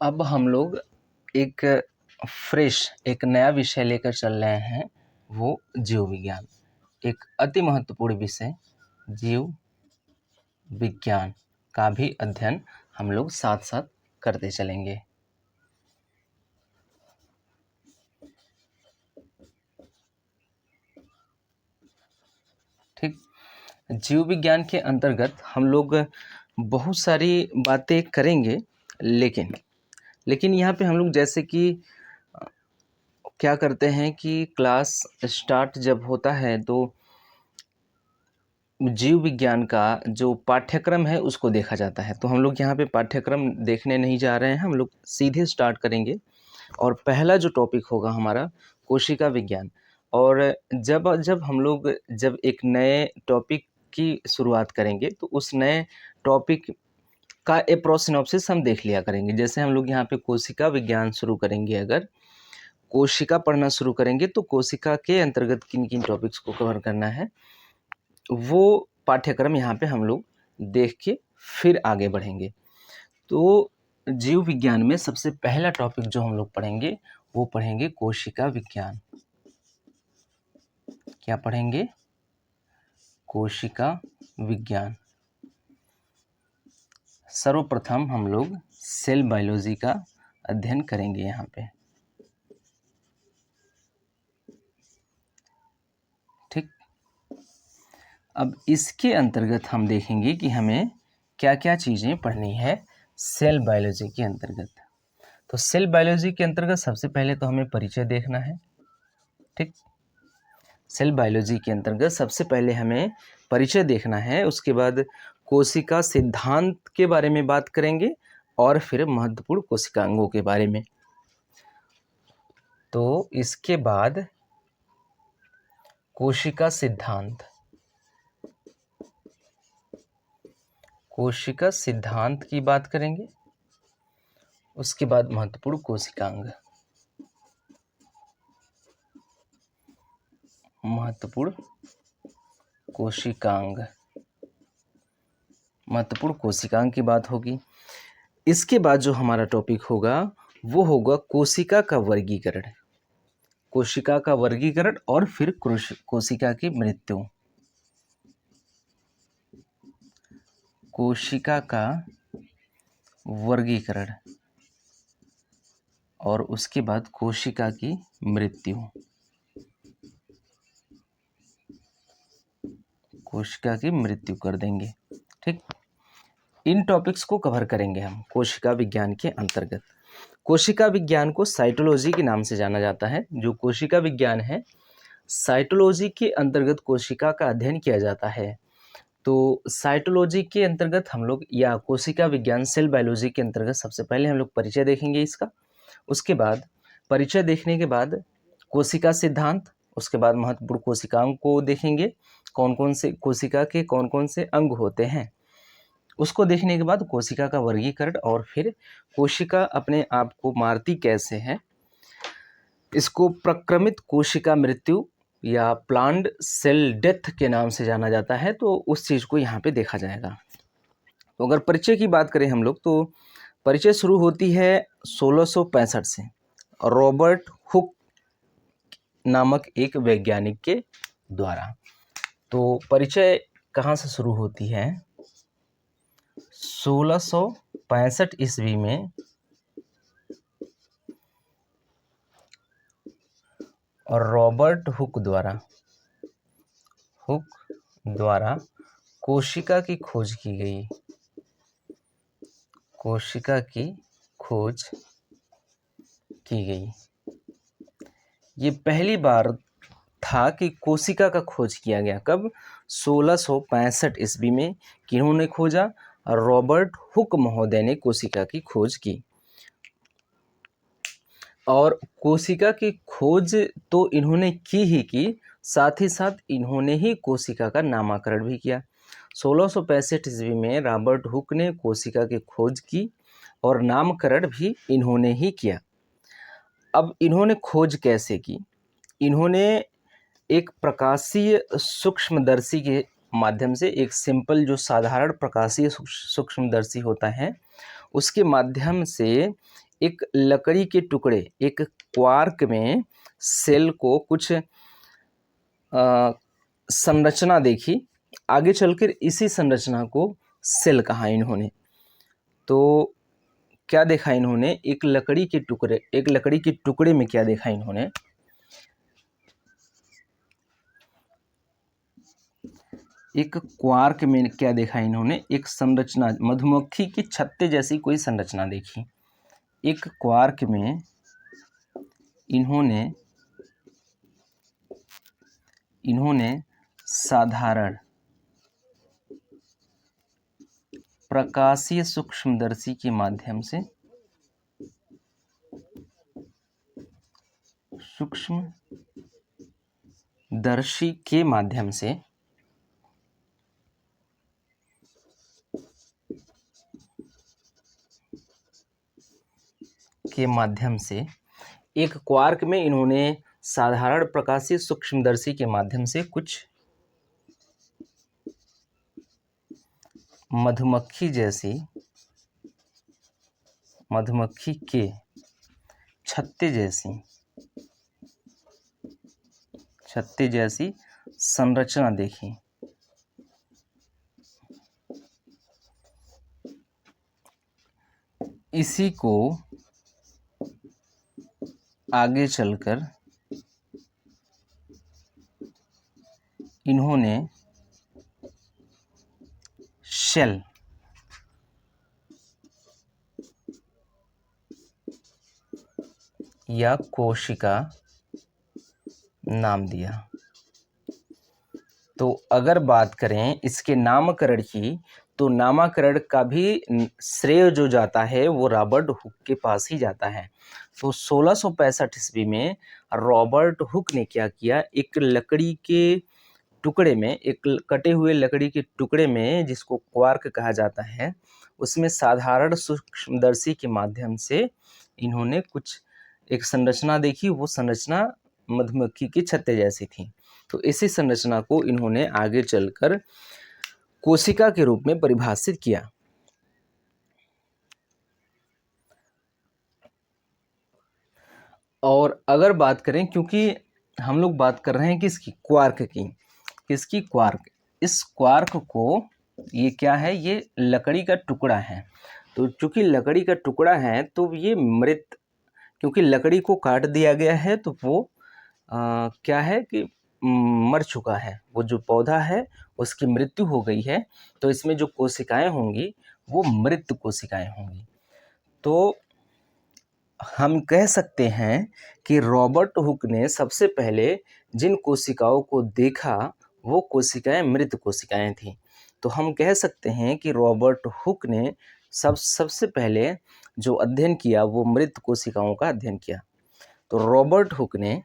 अब हम लोग एक एक नया विषय लेकर चल रहे हैं, वो जीव विज्ञान। एक अति महत्वपूर्ण विषय जीव विज्ञान का भी अध्ययन हम लोग साथ साथ करते चलेंगे। ठीक, जीव विज्ञान के अंतर्गत हम लोग बहुत सारी बातें करेंगे, लेकिन यहाँ पे हम लोग जैसे कि क्या करते हैं कि क्लास स्टार्ट जब होता है तो जीव विज्ञान का जो पाठ्यक्रम है उसको देखा जाता है। तो हम लोग यहाँ पे पाठ्यक्रम देखने नहीं जा रहे हैं, हम लोग सीधे स्टार्ट करेंगे। और पहला जो टॉपिक होगा हमारा कोशिका विज्ञान। और जब एक नए टॉपिक की शुरुआत करेंगे तो उस नए टॉपिक का एप्रोसिनॉप्सिस हम देख लिया करेंगे। जैसे हम लोग यहाँ पे कोशिका विज्ञान शुरू करेंगे, अगर कोशिका पढ़ना शुरू करेंगे तो कोशिका के अंतर्गत किन किन टॉपिक्स को कवर करना है वो पाठ्यक्रम यहाँ पे हम लोग देख के फिर आगे बढ़ेंगे। तो जीव विज्ञान में सबसे पहला टॉपिक जो हम लोग पढ़ेंगे वो पढ़ेंगे कोशिका विज्ञान। क्या पढ़ेंगे? कोशिका विज्ञान। सर्वप्रथम हम लोग सेल बायोलॉजी का अध्ययन करेंगे यहाँ पे। ठीक, अब इसके अंतर्गत हम देखेंगे कि हमें क्या क्या चीज़ें पढ़नी है सेल बायोलॉजी के अंतर्गत। तो सेल बायोलॉजी के अंतर्गत सबसे पहले तो हमें परिचय देखना है। ठीक, सेल बायोलॉजी के अंतर्गत सबसे पहले हमें परिचय देखना है, उसके बाद कोशिका सिद्धांत के बारे में बात करेंगे और फिर महत्वपूर्ण कोशिकांगों के बारे में। तो इसके बाद कोशिका सिद्धांत की बात करेंगे, उसके बाद महत्वपूर्ण कोशिकांग। महत्वपूर्ण कोशिकांग की बात होगी। इसके बाद जो हमारा टॉपिक होगा वो होगा कोशिका का वर्गीकरण। कोशिका का वर्गीकरण और फिर कोशिका की मृत्यु। कोशिका का वर्गीकरण और उसके बाद कोशिका की मृत्यु। कोशिका की मृत्यु कर देंगे। ठीक, इन टॉपिक्स को कवर करेंगे हम कोशिका विज्ञान के अंतर्गत। कोशिका विज्ञान को साइटोलॉजी के नाम से जाना जाता है। जो कोशिका विज्ञान है, साइटोलॉजी के अंतर्गत कोशिका का अध्ययन किया जाता है। तो साइटोलॉजी के अंतर्गत हम लोग या कोशिका विज्ञान सेल बायोलॉजी के अंतर्गत सबसे पहले हम लोग परिचय देखेंगे इसका। उसके बाद परिचय देखने के बाद कोशिका सिद्धांत, उसके बाद महत्वपूर्ण कोशिकाओं को देखेंगे, कौन कौन से कोशिका के कौन कौन से अंग होते हैं। उसको देखने के बाद कोशिका का वर्गीकरण और फिर कोशिका अपने आप को मारती कैसे है, इसको प्रक्रमित कोशिका मृत्यु या प्लांट सेल डेथ के नाम से जाना जाता है। तो उस चीज़ को यहाँ पे देखा जाएगा। तो अगर परिचय की बात करें हम लोग, तो परिचय शुरू होती है 1665 से रॉबर्ट हुक नामक एक वैज्ञानिक के द्वारा। तो परिचय कहाँ से शुरू होती है? 1665 ईस्वी में और रॉबर्ट हुक द्वारा कोशिका की खोज की गई। कोशिका की खोज की गई। ये पहली बार था कि कोशिका का खोज किया गया। कब? 1665 ईस्वी में। किन्होंने खोजा? रॉबर्ट हुक महोदय ने कोशिका की खोज की। और कोशिका की खोज तो इन्होंने की ही की, साथ ही साथ इन्होंने ही कोशिका का नामकरण भी किया। 1665 ईस्वी में रॉबर्ट हुक ने कोशिका की खोज की और नामकरण भी इन्होंने ही किया। अब इन्होंने खोज कैसे की? इन्होंने एक प्रकाशीय सूक्ष्मदर्शी के माध्यम से, एक सिंपल जो साधारण प्रकाशीय सूक्ष्मदर्शी होता है उसके माध्यम से एक लकड़ी के टुकड़े, एक क्वार्क में सेल को कुछ संरचना देखी, आगे चलकर इसी संरचना को सेल कहा इन्होंने। तो क्या देखा इन्होंने, एक लकड़ी के टुकड़े में क्या देखा इन्होंने, एक क्वार्क में क्या देखा इन्होंने, एक संरचना, मधुमक्खी की छत्ते जैसी कोई संरचना देखी। एक क्वार्क में इन्होंने साधारण प्रकाशीय सूक्ष्मदर्शी के माध्यम से एक क्वार्क में इन्होंने साधारण प्रकाशीय सूक्ष्मदर्शी के माध्यम से कुछ मधुमक्खी के छत्ते जैसी संरचना देखी। इसी को आगे चलकर इन्होंने शेल या कोशिका नाम दिया। तो अगर बात करें इसके नामकरण की, तो नामकरण का भी श्रेय जो जाता है वो रॉबर्ट हुक के पास ही जाता है। तो 1665 ईस्वी में रॉबर्ट हुक ने क्या किया, एक लकड़ी के टुकड़े में, एक कटे हुए लकड़ी के टुकड़े में जिसको क्वार्क कहा जाता है, उसमें साधारण सूक्ष्मदर्शी के माध्यम से इन्होंने कुछ एक संरचना देखी। वो संरचना मधुमक्खी की छत्ते जैसी थी। तो इसी संरचना को इन्होंने आगे चलकर कोशिका के रूप में परिभाषित किया। और अगर बात करें, क्योंकि हम लोग बात कर रहे हैं किसकी, क्वार्क की, किसकी, क्वार्क। इस क्वार्क को, ये क्या है, ये लकड़ी का टुकड़ा है। तो चूंकि लकड़ी का टुकड़ा है तो ये मृत, क्योंकि लकड़ी को काट दिया गया है तो वो क्या है कि मर चुका है, वो जो पौधा है उसकी मृत्यु हो गई है। तो इसमें जो कोशिकाएं होंगी वो मृत कोशिकाएं होंगी। तो हम कह सकते हैं कि रॉबर्ट हुक ने सबसे पहले जिन कोशिकाओं को देखा वो कोशिकाएं मृत कोशिकाएं थीं। तो हम कह सकते हैं कि रॉबर्ट हुक ने सबसे पहले जो अध्ययन किया वो मृत कोशिकाओं का अध्ययन किया। तो रॉबर्ट हुक ने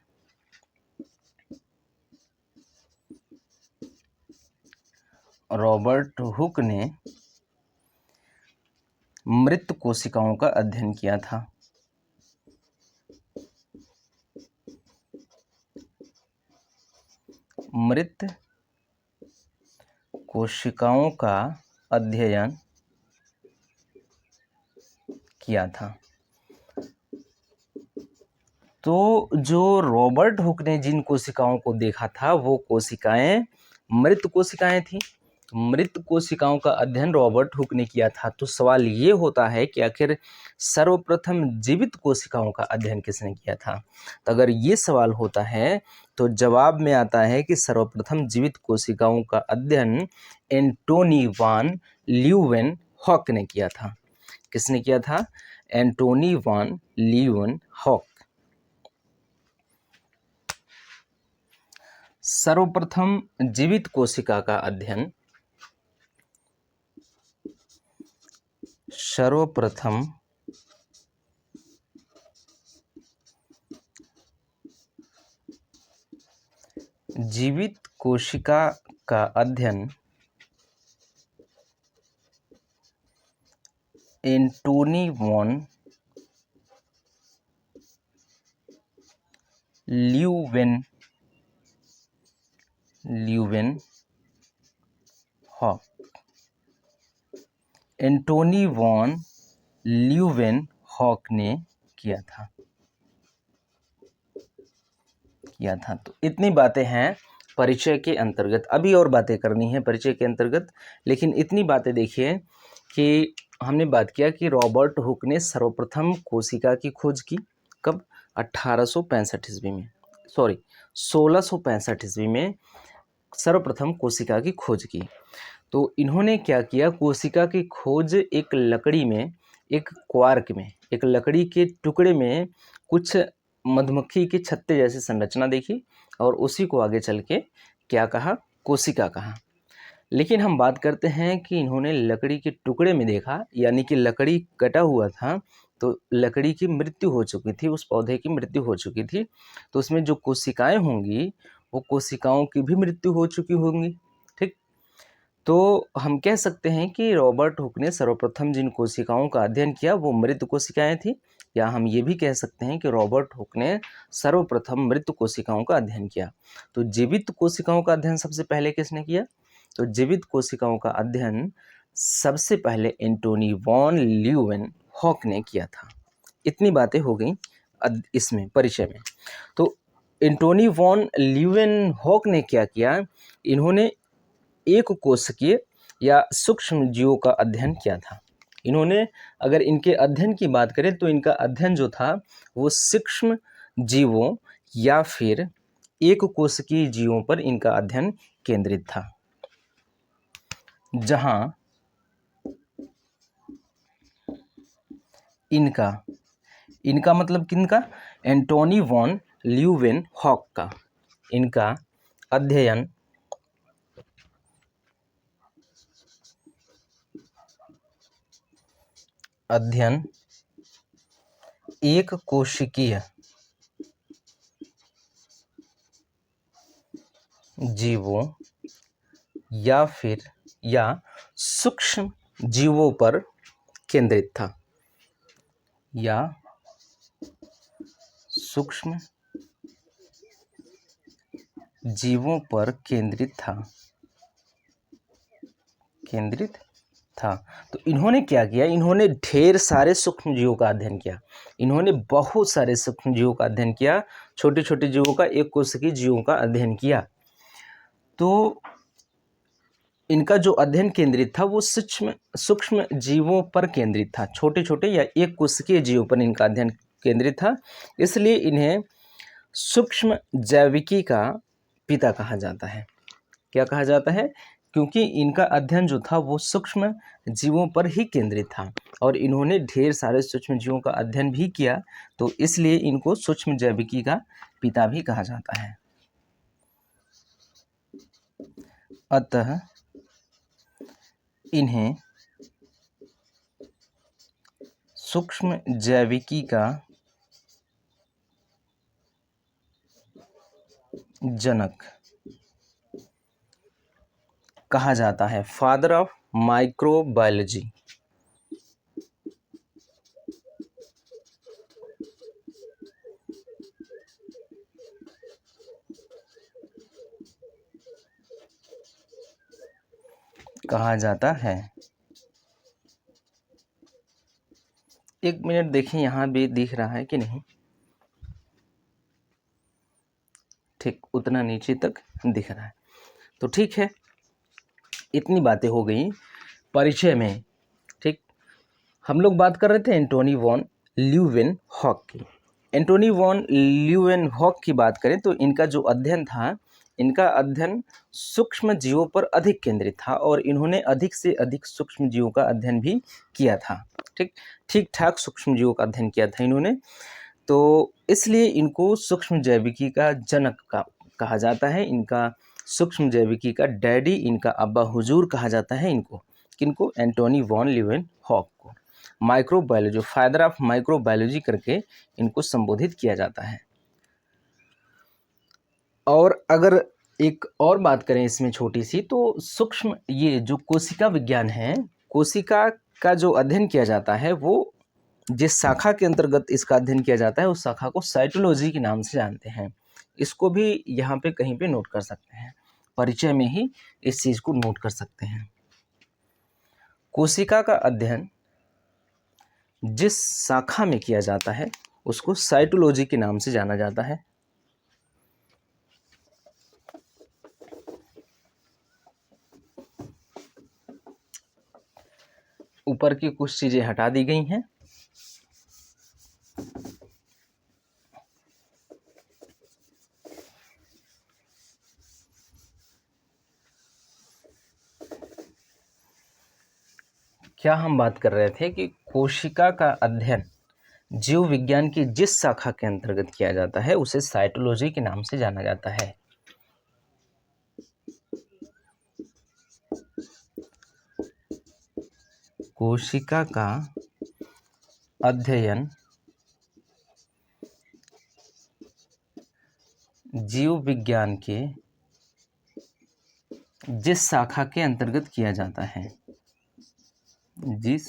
मृत कोशिकाओं का अध्ययन किया था। मृत कोशिकाओं का अध्ययन किया था। तो जो रॉबर्ट हुक ने जिन कोशिकाओं को देखा था वो कोशिकाएं मृत कोशिकाएं थी। मृत कोशिकाओं का अध्ययन रॉबर्ट हुक ने किया था। तो सवाल ये होता है कि आखिर सर्वप्रथम जीवित कोशिकाओं का अध्ययन किसने किया था। तो अगर ये सवाल होता है तो जवाब में आता है कि सर्वप्रथम जीवित कोशिकाओं का अध्ययन एंटोनी वान ल्यूवेनहॉक ने किया था। किसने किया था? एंटोनी वान ल्यूवेनहॉक। सर्वप्रथम जीवित कोशिका का अध्ययन एंटोनी वॉन ल्यूवेनहॉक हॉक ने किया था। तो इतनी बातें हैं परिचय के अंतर्गत। अभी और बातें करनी है परिचय के अंतर्गत, लेकिन इतनी बातें देखिए कि हमने बात किया कि रॉबर्ट हुक ने सर्वप्रथम कोशिका की खोज की। कब? 1865 ईस्वी में, सॉरी 1665 ईस्वी में सर्वप्रथम कोशिका की खोज की। तो इन्होंने क्या किया, कोशिका की खोज एक लकड़ी में, एक क्वार्क में, एक लकड़ी के टुकड़े में कुछ मधुमक्खी के छत्ते जैसी संरचना देखी और उसी को आगे चल के क्या कहा, कोशिका कहा। लेकिन हम बात करते हैं कि इन्होंने लकड़ी के टुकड़े में देखा, यानी कि लकड़ी कटा हुआ था तो लकड़ी की मृत्यु हो चुकी थी, उस पौधे की मृत्यु हो चुकी थी, तो उसमें जो कोशिकाएं होंगी वो कोशिकाओं की भी मृत्यु हो चुकी होंगी। ठीक, तो हम कह सकते हैं कि रॉबर्ट हुक ने सर्वप्रथम जिन कोशिकाओं का अध्ययन किया वो मृत कोशिकाएं थी, या हम ये भी कह सकते हैं कि रॉबर्ट हुक ने सर्वप्रथम मृत कोशिकाओं का अध्ययन किया। तो जीवित कोशिकाओं का अध्ययन सबसे पहले किसने किया? तो जीवित कोशिकाओं का अध्ययन सबसे पहले एंटोनी वॉन ल्यूवेनहॉक ने किया था। इतनी बातें हो गई इसमें परिचय में। तो एंटोनी वॉन ल्यूवेनहॉक ने क्या किया, इन्होंने एक कोशिकीय या सूक्ष्म जीवों का अध्ययन किया था। इन्होंने, अगर इनके अध्ययन की बात करें तो इनका अध्ययन जो था वो सूक्ष्म जीवों या फिर एक कोशिकीय जीवों पर इनका अध्ययन केंद्रित था, जहां इनका मतलब किनका? एंटोनी वॉन ल्यूवेनहॉक का। इनका अध्ययन एक कोशिकीय जीवों या सूक्ष्म जीवों पर केंद्रित था, या सूक्ष्म जीवों पर केंद्रित था। तो इन्होंने क्या किया, इन्होंने ढेर सारे सूक्ष्म जीवों का अध्ययन किया। इन्होंने बहुत सारे सूक्ष्म जीवों का अध्ययन किया, छोटे छोटे जीवों का, एक कोशिकीय जीवों का अध्ययन किया। तो इनका जो अध्ययन केंद्रित था वो सूक्ष्म जीवों पर केंद्रित था, छोटे छोटे या एक कोशिकीय जीवों पर इनका अध्ययन केंद्रित था। इसलिए इन्हें सूक्ष्म जैविकी का पिता कहा जाता है। क्या कहा जाता है? क्योंकि इनका अध्ययन जो था वो सूक्ष्म जीवों पर ही केंद्रित था और इन्होंने ढेर सारे सूक्ष्म जीवों का अध्ययन भी किया, तो इसलिए इनको सूक्ष्म जैविकी का पिता भी कहा जाता है। अतः इन्हें सूक्ष्म जैविकी का जनक कहा जाता है, फादर ऑफ माइक्रोबायोलॉजी। कहा जाता है। एक मिनट देखिए, यहाँ भी दिख रहा है कि नहीं? ठीक, उतना नीचे तक दिख रहा है, तो ठीक है। इतनी बातें हो गई परिचय में। ठीक, हम लोग बात कर रहे थे एंटोनी वॉन ल्यूवेनहॉक की। एंटोनी वॉन ल्यूवेनहॉक की बात करें तो इनका जो अध्ययन था, इनका अध्ययन सूक्ष्म जीवों पर अधिक केंद्रित था और इन्होंने अधिक से अधिक सूक्ष्म जीवों का अध्ययन भी किया था। ठीक ठाक सूक्ष्म जीवों का अध्ययन किया था इन्होंने, तो इसलिए इनको सूक्ष्म जैविकी का जनक कहा जाता है। इनका सूक्ष्म जैविकी का डैडी, इनका अब्बा हुजूर कहा जाता है इनको। किनको? एंटोनी वॉन ल्यूवेनहॉक को। माइक्रोबायोलॉजी, फादर ऑफ माइक्रोबायोलॉजी करके इनको संबोधित किया जाता है। और अगर एक और बात करें इसमें छोटी सी, तो सूक्ष्म ये जो कोशिका विज्ञान है, कोशिका का जो अध्ययन किया जाता है वो जिस शाखा के अंतर्गत इसका अध्ययन किया जाता है उस शाखा को साइटोलॉजी के नाम से जानते हैं। इसको भी यहाँ पे कहीं पे नोट कर सकते हैं, परिचय में ही इस चीज़ को नोट कर सकते हैं। कोशिका का अध्ययन जिस शाखा में किया जाता है उसको साइटोलॉजी के नाम से जाना जाता है। ऊपर की कुछ चीजें हटा दी गई हैं। क्या हम बात कर रहे थे कि कोशिका का अध्ययन जीव विज्ञान की जिस शाखा के अंतर्गत किया जाता है उसे साइटोलॉजी के नाम से जाना जाता है। कोशिका का अध्ययन जीव विज्ञान के जिस शाखा के अंतर्गत किया जाता है, जिस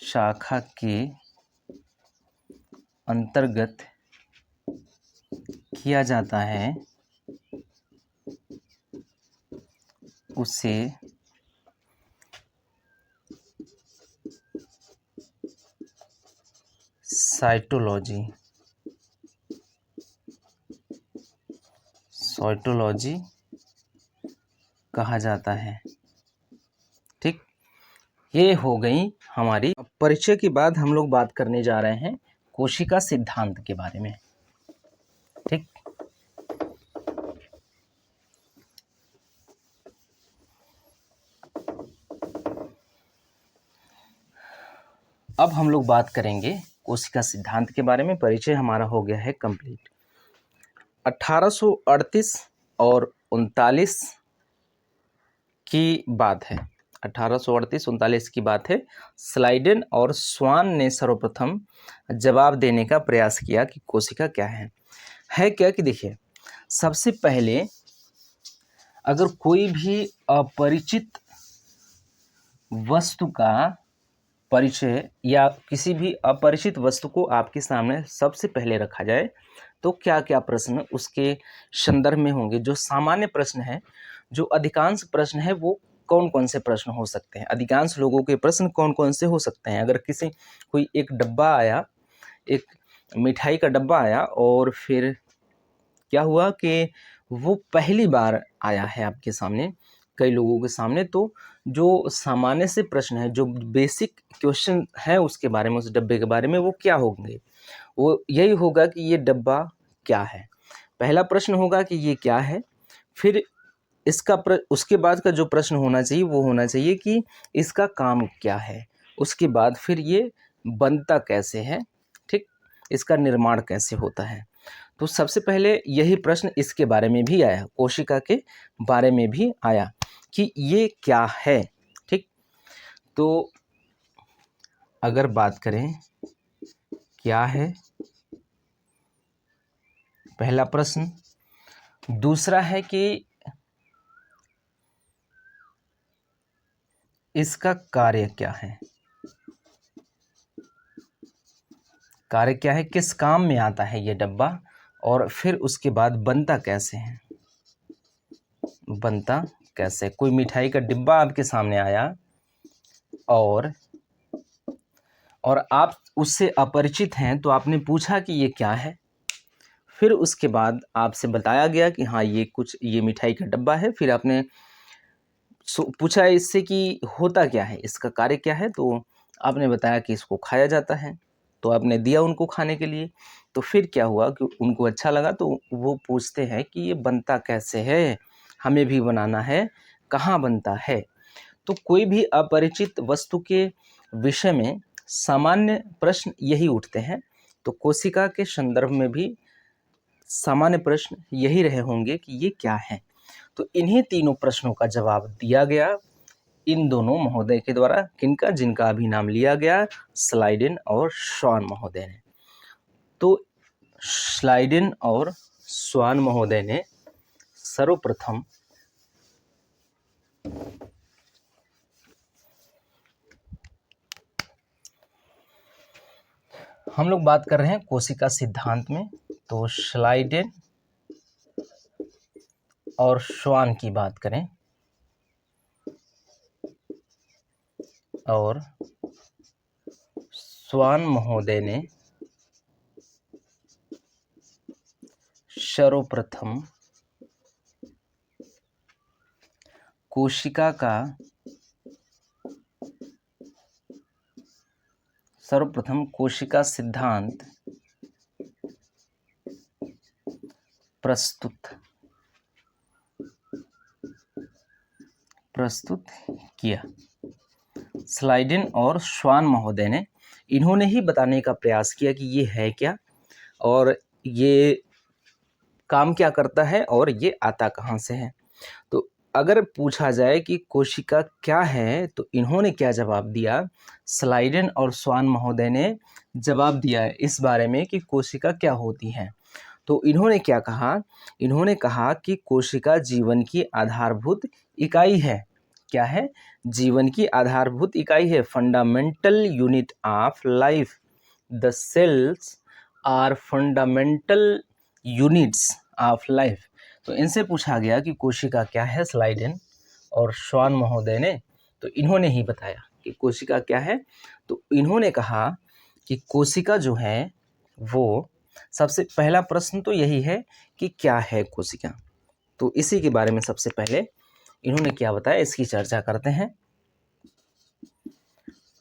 शाखा के अंतर्गत किया जाता है उसे साइटोलॉजी कहा जाता है। ठीक, ये हो गई हमारी परिचय के बाद हम लोग बात करने जा रहे हैं कोशिका सिद्धांत के बारे में। ठीक, अब हम लोग बात करेंगे कोशिका सिद्धांत के बारे में। परिचय हमारा हो गया है कंप्लीट। 1838 और 39 की बात है। 1838-39 की बात है। स्लाइडेन और स्वान ने सर्वप्रथम जवाब देने का प्रयास किया कि कोशिका क्या है क्या। कि देखिए, सबसे पहले अगर कोई भी अपरिचित वस्तु का परिचय या किसी भी अपरिचित वस्तु को आपके सामने सबसे पहले रखा जाए तो क्या क्या प्रश्न उसके संदर्भ में होंगे। जो सामान्य प्रश्न है, जो अधिकांश प्रश्न है, वो कौन कौन से प्रश्न हो सकते हैं, अधिकांश लोगों के प्रश्न कौन कौन से हो सकते हैं। अगर कोई एक डब्बा आया, एक मिठाई का डब्बा आया और फिर क्या हुआ कि वो पहली बार आया है आपके सामने, कई लोगों के सामने, तो जो सामान्य से प्रश्न है, जो बेसिक क्वेश्चन है उसके बारे में, उस डब्बे के बारे में, वो क्या होंगे। वो यही होगा कि ये डब्बा क्या है। पहला प्रश्न होगा कि ये क्या है। फिर उसके बाद का जो प्रश्न होना चाहिए वो होना चाहिए कि इसका काम क्या है। उसके बाद फिर ये बनता कैसे है, ठीक, इसका निर्माण कैसे होता है। तो सबसे पहले यही प्रश्न इसके बारे में भी आया, कोशिका के बारे में भी आया कि ये क्या है। ठीक, तो अगर बात करें क्या है, पहला प्रश्न। दूसरा है कि इसका कार्य क्या है। कार्य क्या है, किस काम में आता है ये डब्बा। और फिर उसके बाद बनता कैसे है, बनता कैसे। कोई मिठाई का डिब्बा आपके सामने आया और आप उससे अपरिचित हैं, तो आपने पूछा कि ये क्या है। फिर उसके बाद आपसे बताया गया कि हाँ ये मिठाई का डब्बा है। फिर आपने पूछा इससे कि होता क्या है, इसका कार्य क्या है। तो आपने बताया कि इसको खाया जाता है, तो आपने दिया उनको खाने के लिए। तो फिर क्या हुआ कि उनको अच्छा लगा, तो वो पूछते हैं कि ये बनता कैसे है, हमें भी बनाना है, कहाँ बनता है। तो कोई भी अपरिचित वस्तु के विषय में सामान्य प्रश्न यही उठते हैं। तो कोशिका के संदर्भ में भी सामान्य प्रश्न यही रहे होंगे कि ये क्या है। तो इन्हीं तीनों प्रश्नों का जवाब दिया गया इन दोनों महोदय के द्वारा। किनका, जिनका अभी नाम लिया गया, स्लाइडेन और स्वान महोदय ने। तो स्लाइडेन और स्वान महोदय ने सर्वप्रथम हम लोग बात कर रहे हैं कोशिका सिद्धांत में। तो स्लाइडेन और स्वान की बात करें और स्वान महोदय ने सर्वप्रथम कोशिका सिद्धांत प्रस्तुत किया। स्लाइडेन और स्वान महोदय ने इन्होंने ही बताने का प्रयास किया कि ये है क्या और ये काम क्या करता है और ये आता कहाँ से है। तो अगर पूछा जाए कि कोशिका क्या है तो इन्होंने क्या जवाब दिया, स्लाइडेन और स्वान महोदय ने जवाब दिया है इस बारे में कि कोशिका क्या होती है। तो इन्होंने क्या कहा, इन्होंने कहा कि कोशिका जीवन की आधारभूत इकाई है। क्या है? जीवन की आधारभूत इकाई है। Fundamental unit of life. The cells are fundamental units of life. तो इनसे पूछा गया कि कोशिका क्या है, स्लाइडेन और स्वान महोदय ने, तो इन्होंने ही बताया कि कोशिका क्या है। तो इन्होंने कहा कि कोशिका जो है वो, सबसे पहला प्रश्न तो यही है कि क्या है कोशिका। तो इसी के बारे में सबसे पहले इन्होंने क्या बताया, इसकी चर्चा करते हैं।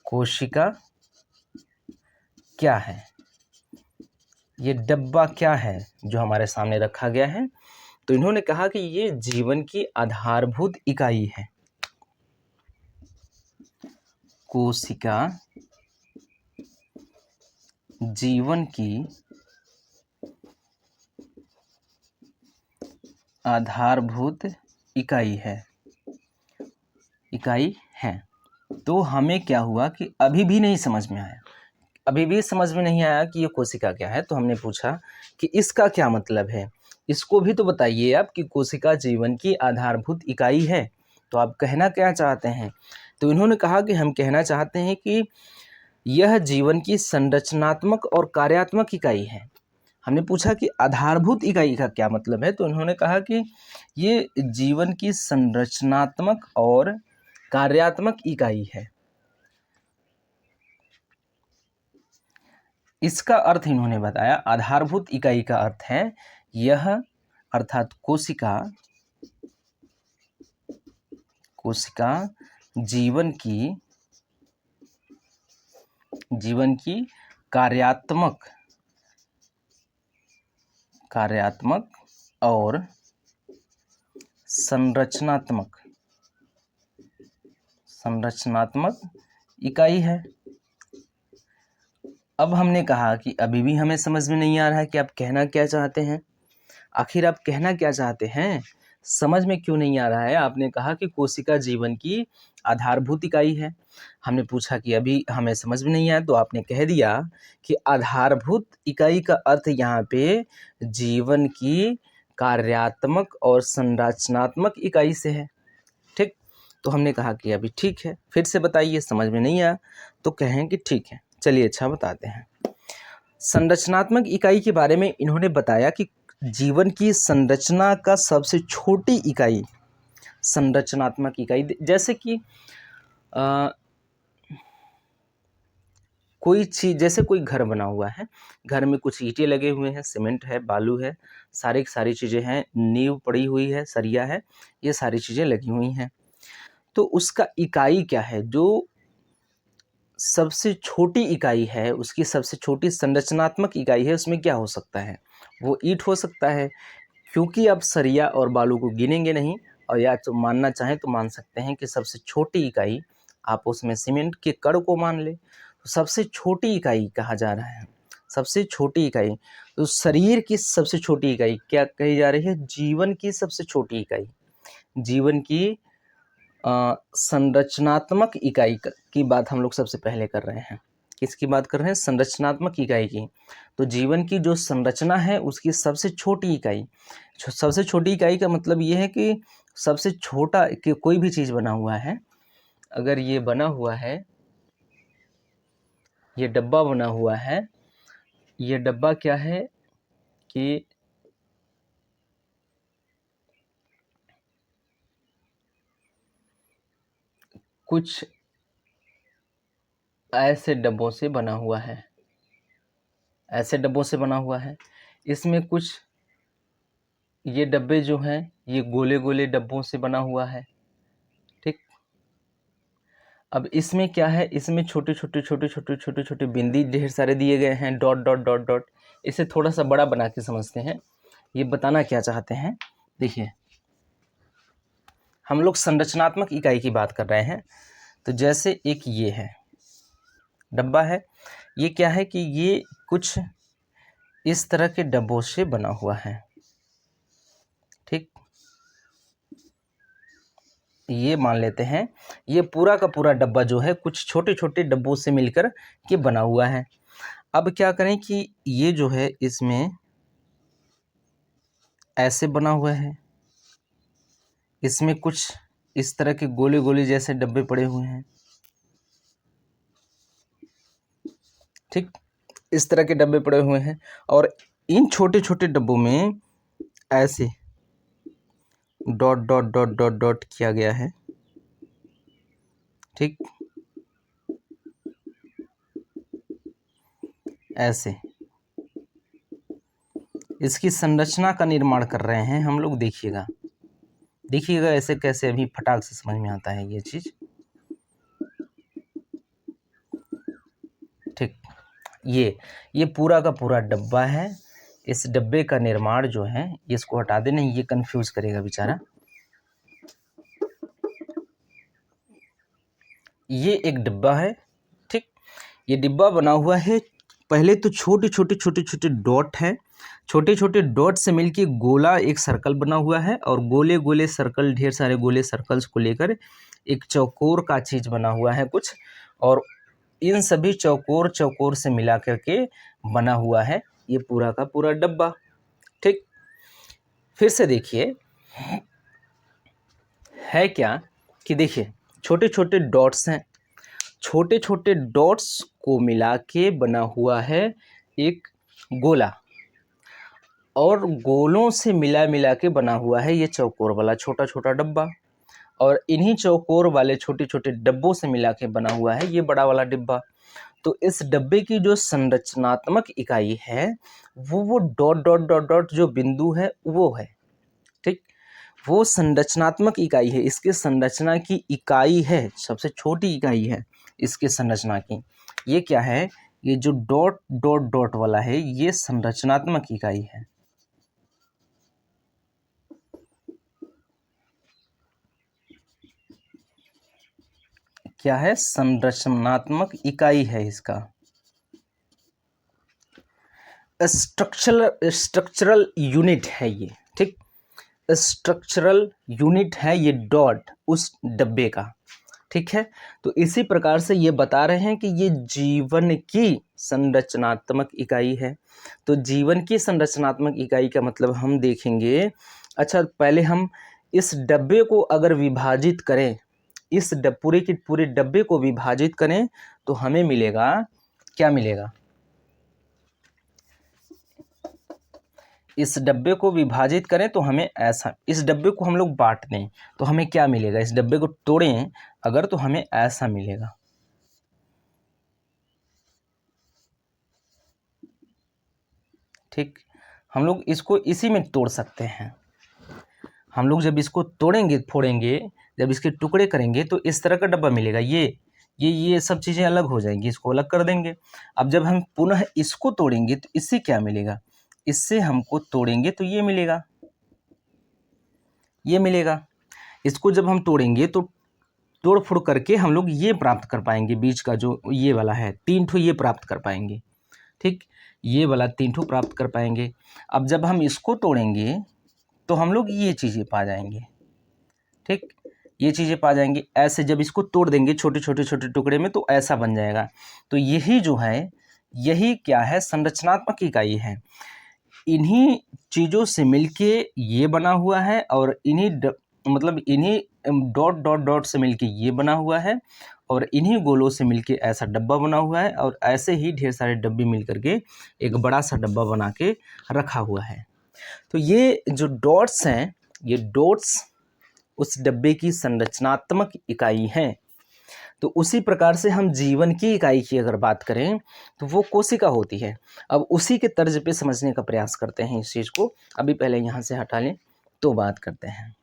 कोशिका क्या है, ये डब्बा क्या है जो हमारे सामने रखा गया है। तो इन्होंने कहा कि ये जीवन की आधारभूत इकाई है। कोशिका जीवन की आधारभूत इकाई है। तो हमें क्या हुआ कि अभी भी नहीं समझ में आया, अभी भी समझ में नहीं आया कि ये कोशिका क्या है। तो हमने पूछा कि इसका क्या मतलब है, इसको भी तो बताइए आप कि कोशिका जीवन की आधारभूत इकाई है, तो आप कहना क्या चाहते हैं। तो इन्होंने कहा कि हम कहना चाहते हैं कि यह जीवन की संरचनात्मक और कार्यात्मक इकाई है। हमने पूछा कि आधारभूत इकाई का क्या मतलब है, तो इन्होंने कहा कि ये जीवन की संरचनात्मक और कार्यात्मक इकाई है। इसका अर्थ इन्होंने बताया, आधारभूत इकाई का अर्थ है यह, अर्थात कोशिका जीवन की कार्यात्मक और संरचनात्मक इकाई है। अब हमने कहा कि अभी भी हमें समझ में नहीं आ रहा है कि आप कहना क्या चाहते हैं। आखिर आप कहना क्या चाहते हैं, समझ में क्यों नहीं आ रहा है। आपने कहा कि कोशिका जीवन की आधारभूत इकाई है। हमने पूछा कि अभी हमें समझ में नहीं आया, तो आपने कह दिया कि आधारभूत इकाई का अर्थ यहाँ पे जीवन की कार्यात्मक और संरचनात्मक इकाई से है। ठीक, तो हमने कहा कि अभी ठीक है, फिर से बताइए, समझ में नहीं आया तो कहें कि ठीक है, चलिए अच्छा बताते हैं। संरचनात्मक इकाई के बारे में इन्होंने बताया कि जीवन की संरचना का सबसे छोटी इकाई संरचनात्मक इकाई, जैसे कि कोई चीज़, जैसे कोई घर बना हुआ है, घर में कुछ ईंटें लगे हुए हैं, सीमेंट है, बालू है, सारी चीज़ें हैं, नींव पड़ी हुई है, सरिया है, ये सारी चीज़ें लगी हुई हैं। तो उसका इकाई क्या है, जो सबसे छोटी इकाई है, उसकी सबसे छोटी संरचनात्मक इकाई है, उसमें क्या हो सकता है, वो ईंट हो सकता है। क्योंकि आप सरिया और बालू को गिनेंगे नहीं, और या तो मानना चाहें तो मान सकते हैं कि सबसे छोटी इकाई आप उसमें सीमेंट के कण को मान ले, तो सबसे छोटी इकाई कहा जा रहा है, सबसे छोटी इकाई। तो शरीर की सबसे छोटी इकाई क्या कही जा रही है, जीवन की सबसे छोटी इकाई, जीवन की संरचनात्मक इकाई की बात हम लोग सबसे पहले कर रहे हैं। किसकी बात कर रहे हैं, संरचनात्मक इकाई की। तो जीवन की जो संरचना है उसकी सबसे छोटी इकाई, सबसे छोटी इकाई का मतलब ये है कि सबसे छोटा, कि कोई भी चीज़ बना हुआ है, अगर ये बना हुआ है, ये डब्बा बना हुआ है, ये डब्बा क्या है कि कुछ ऐसे डब्बों से बना हुआ है, ऐसे डब्बों से बना हुआ है। इसमें कुछ ये डब्बे जो हैं ये गोले गोले डब्बों से बना हुआ है, ठीक। अब इसमें क्या है, इसमें छोटे छोटे छोटे छोटे छोटे छोटे बिंदी ढेर सारे दिए गए हैं, डॉट डॉट डॉट डॉट। इसे थोड़ा सा बड़ा बना के समझते हैं, ये बताना क्या चाहते हैं। देखिए, हम लोग संरचनात्मक इकाई की बात कर रहे हैं। तो जैसे एक ये है डब्बा है, ये क्या है कि ये कुछ इस तरह के डब्बों से बना हुआ है, ठीक। ये मान लेते हैं ये पूरा का पूरा डब्बा जो है कुछ छोटे छोटे डब्बों से मिलकर के बना हुआ है। अब क्या करें कि ये जो है इसमें ऐसे बना हुआ है, इसमें कुछ इस तरह के गोले गोले जैसे डब्बे पड़े हुए हैं, ठीक। इस तरह के डब्बे पड़े हुए हैं और इन छोटे छोटे डब्बों में ऐसे dot dot dot dot dot किया गया है, ठीक। ऐसे इसकी संरचना का निर्माण कर रहे हैं हम लोग। देखिएगा देखिएगा ऐसे कैसे अभी फटाक से समझ में आता है ये चीज, ठीक। ये पूरा का पूरा डब्बा है। इस डब्बे का निर्माण जो है, इसको हटा दे, नहीं ये कंफ्यूज करेगा बेचारा। ये एक डिब्बा है, ठीक। ये डिब्बा बना हुआ है, पहले तो छोटे छोटे छोटे छोटे डॉट हैं, छोटे छोटे डॉट से मिलके गोला एक सर्कल बना हुआ है और गोले गोले सर्कल, ढेर सारे गोले सर्कल्स को लेकर एक चौकोर का चीज बना हुआ है कुछ, और इन सभी चौकोर चौकोर से मिला करके बना हुआ है ये पूरा का पूरा डब्बा, ठीक। फिर से देखिए है क्या कि देखिए छोटे छोटे डॉट्स हैं, छोटे छोटे डॉट्स को मिला के बना हुआ है एक गोला, और गोलों से मिला मिला के बना हुआ है ये चौकोर वाला छोटा छोटा डब्बा, और इन्हीं चौकोर वाले छोटे छोटे डब्बों से मिला के बना हुआ है ये बड़ा वाला डिब्बा। तो इस डब्बे की जो संरचनात्मक इकाई है वो डॉट डॉट डॉट डॉट जो बिंदु है वो है, ठीक। वो संरचनात्मक इकाई है, इसके संरचना की इकाई है, सबसे छोटी इकाई है इसके संरचना की। ये क्या है, ये जो डॉट डॉट डॉट वाला है ये संरचनात्मक इकाई है। क्या है, संरचनात्मक इकाई है इसका। स्ट्रक्चरल यूनिट है ये, ठीक। स्ट्रक्चरल यूनिट है ये डॉट उस डब्बे का, ठीक है। तो इसी प्रकार से ये बता रहे हैं कि ये जीवन की संरचनात्मक इकाई है। तो जीवन की संरचनात्मक इकाई का मतलब हम देखेंगे। अच्छा, पहले हम इस डब्बे को अगर विभाजित करें, इस पूरे के पूरे डब्बे को विभाजित करें तो हमें मिलेगा, क्या मिलेगा, इस डब्बे को विभाजित करें तो हमें ऐसा, इस डब्बे को हम लोग बांट दें तो हमें क्या मिलेगा, इस डब्बे को तोड़ें अगर तो हमें ऐसा मिलेगा, ठीक। हम लोग इसको इसी में तोड़ सकते हैं। हम लोग जब इसको तोड़ेंगे, फोड़ेंगे, जब इसके टुकड़े करेंगे तो इस तरह का डब्बा मिलेगा। ये सब चीज़ें अलग हो जाएंगी, इसको अलग कर देंगे। अब जब हम पुनः इसको तोड़ेंगे तो इससे क्या मिलेगा, इससे हमको तोड़ेंगे तो ये मिलेगा, ये मिलेगा। इसको जब हम तोड़ेंगे तो तोड़ फोड़ करके हम लोग ये प्राप्त कर पाएंगे, बीच का जो ये वाला है 3 ठो ये प्राप्त कर पाएंगे, ठीक। ये वाला 3 ठो प्राप्त कर पाएंगे। अब जब हम इसको तोड़ेंगे तो हम लोग ये चीज़ें पा जाएंगे, ठीक। ये चीज़ें पा जाएंगे। ऐसे जब इसको तोड़ देंगे छोटे छोटे छोटे टुकड़े में तो ऐसा बन जाएगा। तो यही जो है, यही क्या है, संरचनात्मक इकाई है। इन्हीं चीज़ों से मिलके ये बना हुआ है और मतलब इन्हीं डॉट डॉट डॉट से मिलके ये बना हुआ है और इन्हीं गोलों से मिलके ऐसा डब्बा बना हुआ है, और ऐसे ही ढेर सारे डब्बे मिल करके एक बड़ा सा डब्बा बना के रखा हुआ है। तो ये जो डॉट्स हैं, ये डॉट्स उस डब्बे की संरचनात्मक इकाई हैं। तो उसी प्रकार से हम जीवन की इकाई की अगर बात करें तो वो कोशिका होती है। अब उसी के तर्ज पे समझने का प्रयास करते हैं इस चीज़ को। अभी पहले यहाँ से हटा लें तो बात करते हैं।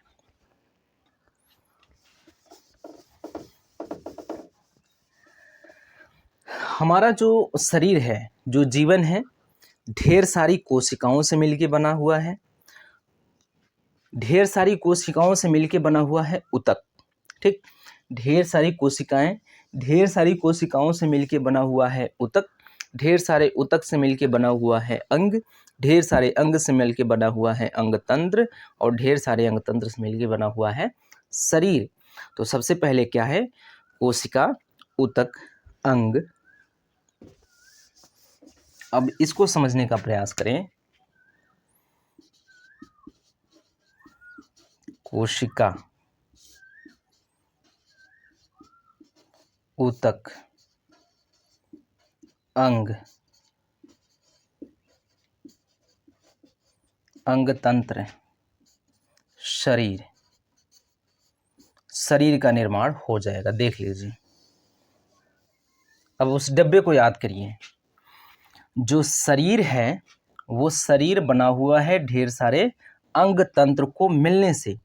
हमारा जो शरीर है, जो जीवन है, ढेर सारी कोशिकाओं से मिलके बना हुआ है। ढेर सारी कोशिकाओं से मिलके बना हुआ है ऊतक। ठीक, ढेर सारी कोशिकाओं से मिलके बना हुआ है ऊतक। ढेर सारे ऊतक से मिलके बना हुआ है अंग। ढेर सारे अंग से मिलके बना हुआ है अंग तंत्र। और ढेर सारे अंग तंत्र से मिलके बना हुआ है शरीर। तो सबसे पहले क्या है? कोशिका, ऊतक, अंग। अब इसको समझने का प्रयास करें। कोशिका, ऊतक, अंग, अंग तंत्र, शरीर। शरीर का निर्माण हो जाएगा। देख लीजिए, अब उस डब्बे को याद करिए। जो शरीर है वो शरीर बना हुआ है ढेर सारे अंग तंत्र को मिलने से,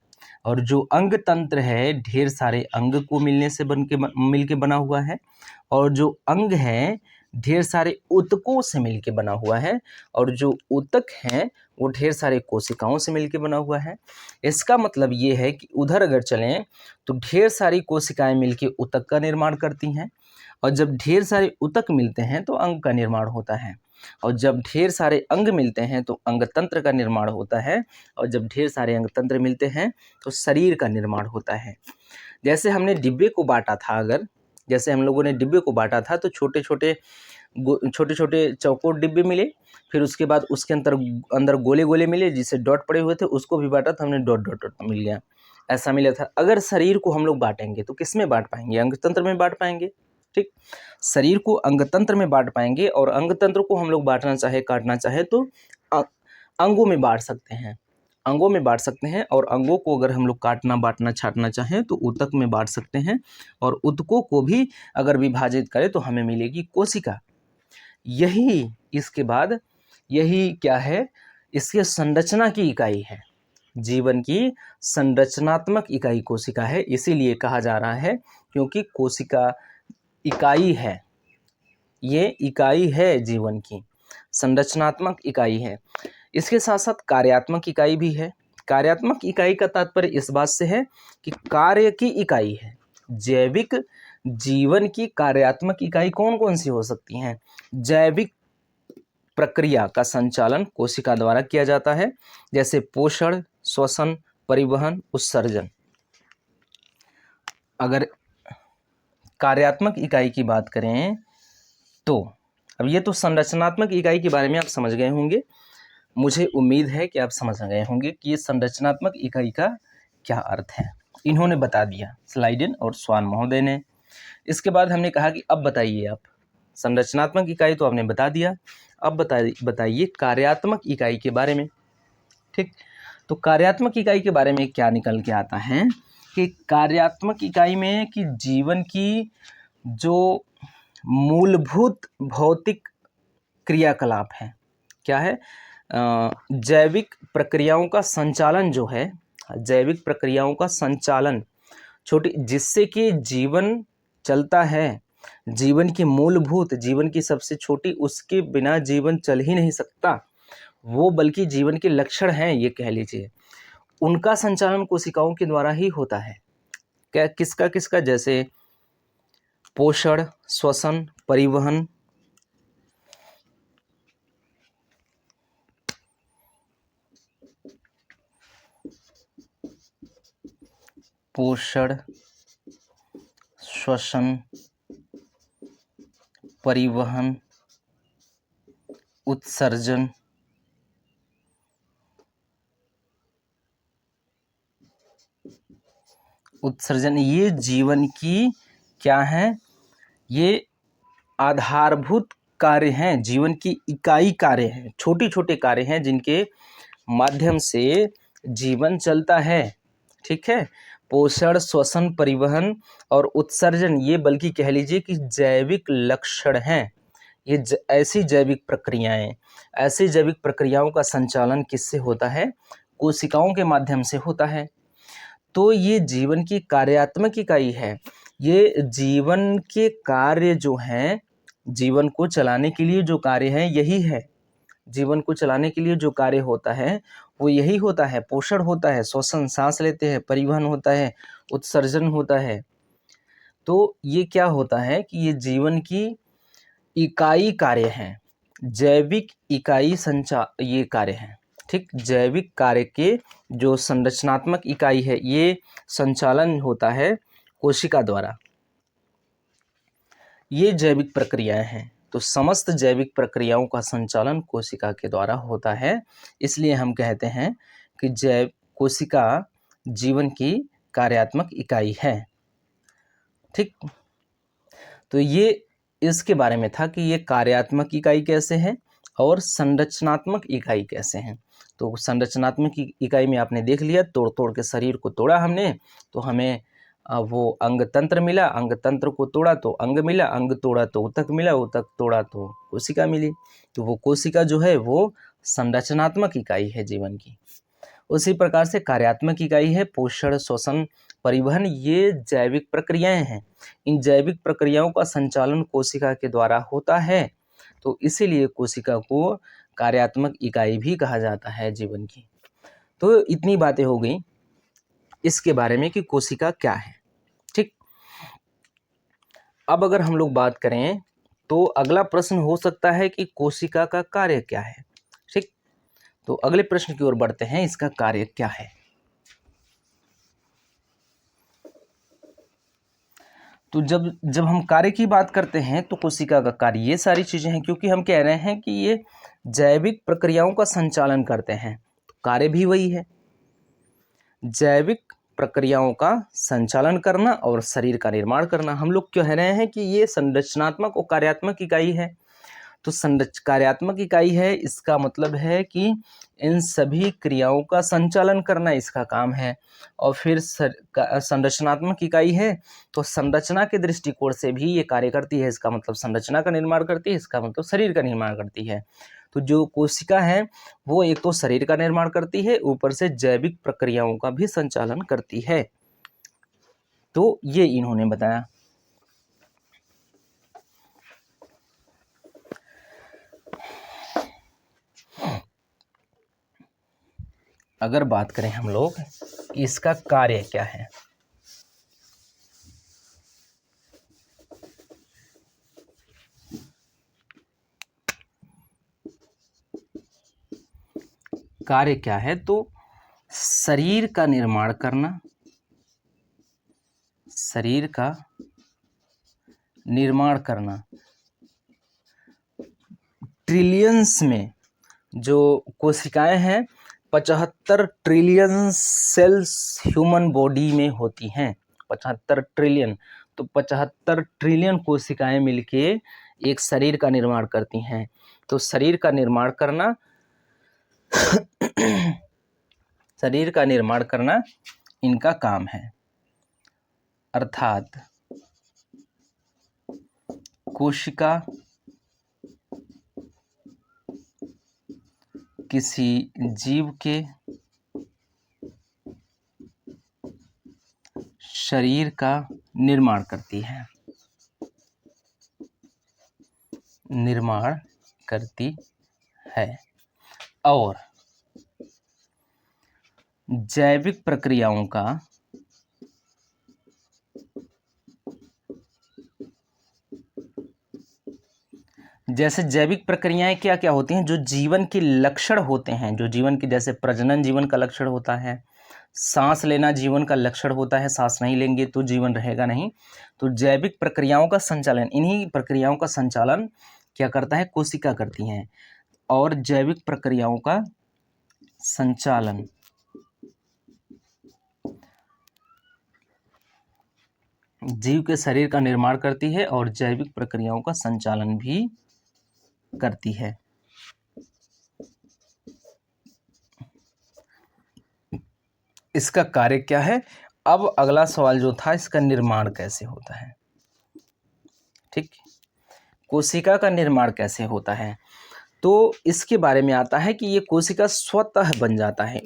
और जो अंग तंत्र है ढेर सारे अंग को मिलने से मिलके बना हुआ है, और जो अंग है ढेर सारे ऊतकों से मिलके बना हुआ है, और जो ऊतक हैं वो ढेर सारे कोशिकाओं से मिलके बना हुआ है। इसका मतलब ये है कि उधर अगर चलें तो ढेर सारी कोशिकाएं मिलके ऊतक का निर्माण करती हैं, और जब ढेर सारे ऊतक मिलते हैं तो अंग का निर्माण होता है, और जब ढेर सारे अंग मिलते हैं तो अंग तंत्र का निर्माण होता है, और जब ढेर सारे अंग तंत्र मिलते हैं तो शरीर का निर्माण होता है। जैसे हमने डिब्बे को बांटा था, जैसे हम लोगों ने डिब्बे को बांटा था तो छोटे छोटे चौकोर डिब्बे मिले, फिर उसके बाद उसके अंदर गोले गोले मिले जिससे डॉट पड़े हुए थे, उसको भी बांटा था हमने, डॉट डॉट डॉट मिल गया, ऐसा मिला था। अगर शरीर को हम लोग बांटेंगे तो किस में बांट पाएंगे? अंग तंत्र में बांट पाएंगे। ठीक, शरीर को अंग तंत्र में बांट पाएंगे, और अंग तंत्र को हम लोग बांटना चाहे, काटना चाहे तो अंगों में बांट सकते हैं, अंगों में बांट सकते हैं। और अंगों को अगर हम लोग काटना, बांटना, छांटना चाहें तो ऊतक में बांट सकते हैं, और ऊतकों को भी अगर विभाजित करें तो हमें मिलेगी कोशिका। यही इसके बाद यही क्या है? इसके संरचना की इकाई है। जीवन की संरचनात्मक इकाई कोशिका है, इसीलिए कहा जा रहा है क्योंकि कोशिका इकाई है, ये इकाई है जीवन की, संरचनात्मक इकाई है। इसके साथ साथ कार्यात्मक इकाई भी है। कार्यात्मक इकाई का तात्पर्य इस बात से है कि कार्य की इकाई है। जैविक जीवन की कार्यात्मक इकाई कौन कौन सी हो सकती हैं? जैविक प्रक्रिया का संचालन कोशिका द्वारा किया जाता है, जैसे पोषण, श्वसन, परिवहन, उत्सर्जन। अगर कार्यात्मक इकाई की बात करें तो अब ये तो संरचनात्मक इकाई के बारे में आप समझ गए होंगे। मुझे उम्मीद है कि आप समझ गए होंगे कि ये संरचनात्मक इकाई का क्या अर्थ है। इन्होंने बता दिया, स्लाइडेन और स्वान महोदय ने। इसके बाद हमने कहा कि अब बताइए आप, संरचनात्मक इकाई तो आपने बता दिया, अब बताइए कार्यात्मक इकाई के बारे में। ठीक, तो कार्यात्मक इकाई के बारे में क्या निकल के आता है कि कार्यात्मक इकाई में कि जीवन की जो मूलभूत भौतिक क्रियाकलाप है, क्या है? जैविक प्रक्रियाओं का संचालन जो है, जैविक प्रक्रियाओं का संचालन, छोटी, जिससे कि जीवन चलता है, जीवन की मूलभूत, जीवन की सबसे छोटी, उसके बिना जीवन चल ही नहीं सकता, वो बल्कि जीवन के लक्षण हैं ये कह लीजिए, उनका संचालन कोशिकाओं के द्वारा ही होता है। क्या? किसका किसका? जैसे पोषण, श्वसन, परिवहन, पोषण, श्वसन, परिवहन, उत्सर्जन, ये जीवन की क्या है? ये आधारभूत कार्य हैं, जीवन की इकाई कार्य हैं, छोटे छोटे कार्य हैं जिनके माध्यम से जीवन चलता है। ठीक है, पोषण, श्वसन, परिवहन और उत्सर्जन, ये बल्कि कह लीजिए कि जैविक लक्षण हैं। ये ऐसी जैविक प्रक्रियाएं, ऐसी जैविक प्रक्रियाओं का संचालन किससे होता है? कोशिकाओं के माध्यम से होता है। तो ये जीवन की कार्यात्मक इकाई है। ये जीवन के कार्य जो हैं, जीवन को चलाने के लिए जो कार्य है यही है। जीवन को चलाने के लिए जो कार्य होता है वो यही होता है। पोषण होता है, श्वसन सांस लेते हैं, परिवहन होता है, उत्सर्जन होता है। तो ये क्या होता है कि ये जीवन की इकाई कार्य हैं, जैविक इकाई ये कार्य हैं। ठीक, जैविक कार्य के जो संरचनात्मक इकाई है ये संचालन होता है कोशिका द्वारा। ये जैविक प्रक्रियाएं हैं। तो समस्त जैविक प्रक्रियाओं का संचालन कोशिका के द्वारा होता है। इसलिए हम कहते हैं कि कोशिका जीवन की कार्यात्मक इकाई है। ठीक, तो ये इसके बारे में था कि ये कार्यात्मक इकाई कैसे है और संरचनात्मक इकाई कैसे हैं। तो संरचनात्मक इकाई में आपने देख लिया, तोड़ तोड़ के शरीर को तोड़ा हमने तो हमें वो अंग तंत्र मिला, अंग तंत्र को तोड़ा तो अंग मिला, अंग तोड़ा तो ऊतक मिला, ऊतक तोड़ा तो कोशिका मिली। तो वो कोशिका जो है वो संरचनात्मक इकाई है जीवन की। उसी प्रकार से कार्यात्मक इकाई है पोषण, श्वसन, परिवहन, ये जैविक प्रक्रियाएं हैं। इन जैविक प्रक्रियाओं का संचालन कोशिका के द्वारा होता है। तो इसीलिए कोशिका को कार्यात्मक इकाई भी कहा जाता है जीवन की। तो इतनी बातें हो गई इसके बारे में कि कोशिका क्या है। ठीक, अब अगर हम लोग बात करें तो अगला प्रश्न हो सकता है कि कोशिका का कार्य क्या है। ठीक, तो अगले प्रश्न की ओर बढ़ते हैं, इसका कार्य क्या है। तो जब हम कार्य की बात करते हैं तो कोशिका का कार्य ये सारी चीजें हैं, क्योंकि हम कह रहे हैं कि ये जैविक प्रक्रियाओं का संचालन करते हैं, तो कार्य भी वही है, जैविक प्रक्रियाओं का संचालन करना और शरीर का निर्माण करना। हम लोग कह रहे हैं कि ये संरचनात्मक और कार्यात्मक इकाई है। तो कार्यात्मक इकाई है, इसका मतलब है कि इन सभी क्रियाओं का संचालन करना इसका काम है। और फिर संरचनात्मक इकाई है तो संरचना के दृष्टिकोण से भी ये कार्य करती है। इसका मतलब संरचना का निर्माण करती है, इसका मतलब शरीर का निर्माण करती है। तो जो कोशिका है वो एक तो शरीर का निर्माण करती है, ऊपर से जैविक प्रक्रियाओं का भी संचालन करती है। तो ये इन्होंने बताया। अगर बात करें हम लोग इसका कार्य क्या है, कार्य क्या है, तो शरीर का निर्माण करना, शरीर का निर्माण करना। ट्रिलियंस में जो कोशिकाएं हैं 75 ट्रिलियन सेल्स ह्यूमन बॉडी में होती हैं। 75 ट्रिलियन, तो 75 ट्रिलियन कोशिकाएं मिलके एक शरीर का निर्माण करती हैं। तो शरीर का निर्माण करना शरीर का निर्माण करना इनका काम है। अर्थात कोशिका किसी जीव के शरीर का निर्माण करती है, निर्माण करती है और जैविक प्रक्रियाओं का जैसे जैविक प्रक्रियाएं क्या क्या होती हैं, जो जीवन के लक्षण होते हैं, जो जीवन के, जैसे प्रजनन जीवन का लक्षण होता है, सांस लेना जीवन का लक्षण होता है, सांस नहीं लेंगे तो जीवन रहेगा नहीं। तो जैविक प्रक्रियाओं का संचालन, इन्हीं प्रक्रियाओं का संचालन क्या करता है, कोशिका करती हैं। और जैविक प्रक्रियाओं का संचालन जीव के शरीर का निर्माण करती है और जैविक प्रक्रियाओं का संचालन भी करती है। इसका कार्य क्या है, अब अगला सवाल जो था, इसका निर्माण कैसे होता है। ठीक, कोशिका का निर्माण कैसे होता है, तो इसके बारे में आता है कि ये कोशिका स्वतः बन जाता है।